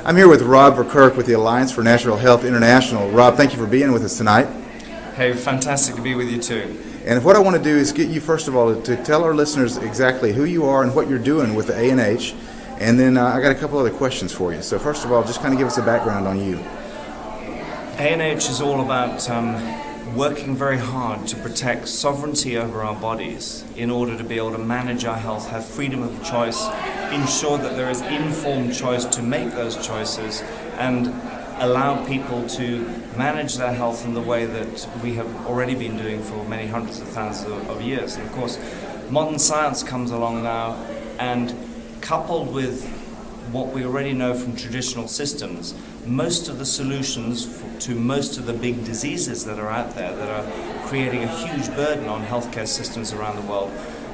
I'm here with Rob Verkerk with the Alliance for Natural Health International. Rob, thank you for being with us tonight. Hey, fantastic to be with you too. And what I want to do is get you, first of all, to tell our listeners exactly who you are and what you're doing with the A&H. And then I got a couple other questions for you. So first of all, just kind of give us a background on you. A&H is all about working very hard to protect sovereignty over our bodies in order to be able to manage our health, have freedom of choice, ensure that there is informed choice to make those choices, and allow people to manage their health in the way that we have already been doing for many hundreds of thousands of years. And of course, modern science comes along now, and coupled with what we already know from traditional systems, most of the solutions to most of the big diseases that are out there that are creating a huge burden on healthcare systems around the world,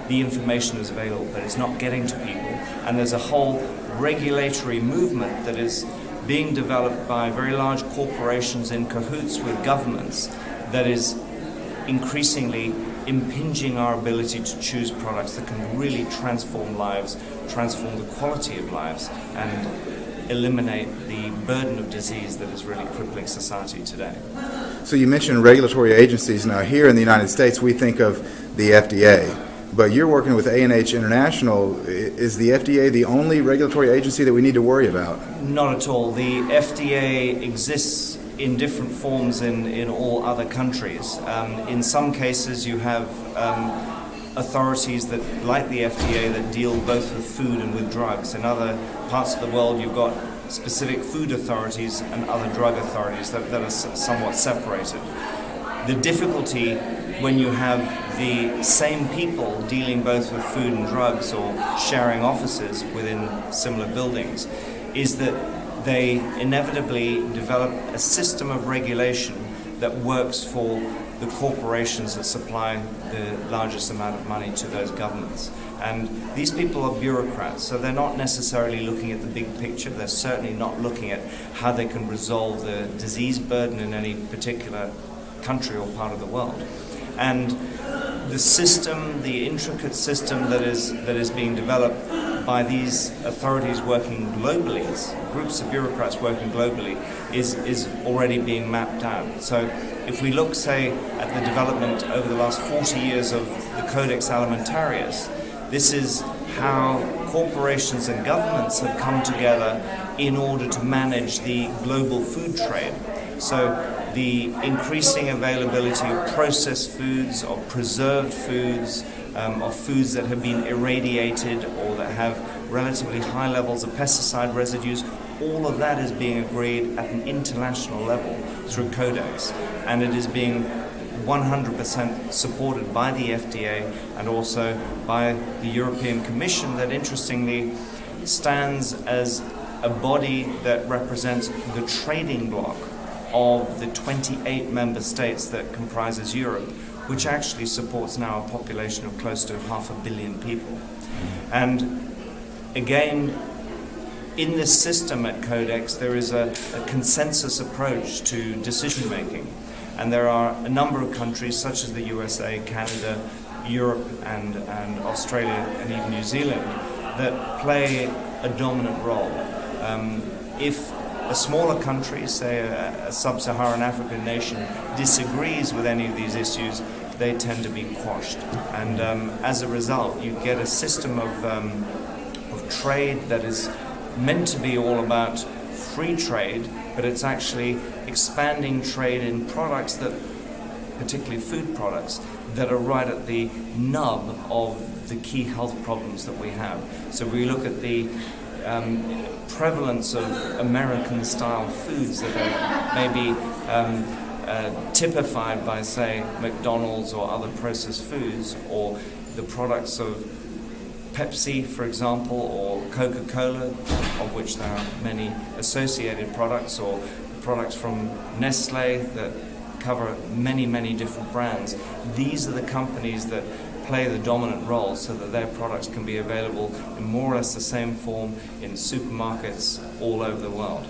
the information is available, but it's not getting to people. And there's a whole regulatory movement that is being developed by very large corporations in cahoots with governments that is increasingly impinging our ability to choose products that can really transform lives, transform the quality of lives, and eliminate the burden of disease that is really crippling society today. So you mentioned regulatory agencies. Now here in the United States we think of the FDA, but you're working with A&H International. Is the FDA the only regulatory agency that we need to worry about? Not at all. The FDA exists in different forms in all other countries. In some cases you have authorities that, like the FDA, that deal both with food and with drugs. In other parts of the world you've got specific food authorities and other drug authorities that are somewhat separated. The difficulty when you have the same people dealing both with food and drugs or sharing offices within similar buildings is that they inevitably develop a system of regulation that works for the corporations that supply the largest amount of money to those governments. And these people are bureaucrats, so they're not necessarily looking at the big picture. They're certainly not looking at how they can resolve the disease burden in any particular country or part of the world. And the system, the intricate system that is being developed by these authorities working globally, groups of bureaucrats working globally, is already being mapped out. So if we look, say, at the development over the last 40 years of the Codex Alimentarius, this is how corporations and governments have come together in order to manage the global food trade. So the increasing availability of processed foods, of preserved foods, of foods that have been irradiated or that have relatively high levels of pesticide residues, all of that is being agreed at an international level through Codex, and it is being 100% supported by the FDA and also by the European Commission, that interestingly stands as a body that represents the trading bloc of the 28 member states that comprises Europe, which actually supports now a population of close to 500 million people. And again, in this system at Codex, there is a consensus approach to decision making. And there are a number of countries, such as the USA, Canada, Europe, and Australia, and even New Zealand, that play a dominant role. If a smaller country, say a sub-Saharan African nation, disagrees with any of these issues, they tend to be quashed. And as a result, you get a system of trade that is meant to be all about free trade, but it's actually expanding trade in products that, particularly food products, that are right at the nub of the key health problems that we have. So we look at the prevalence of American-style foods that are maybe typified by, say, McDonald's or other processed foods, or the products of Pepsi, for example, or Coca-Cola, of which there are many associated products, or products from Nestle that cover many, many different brands. These are the companies that play the dominant role so that their products can be available in more or less the same form in supermarkets all over the world.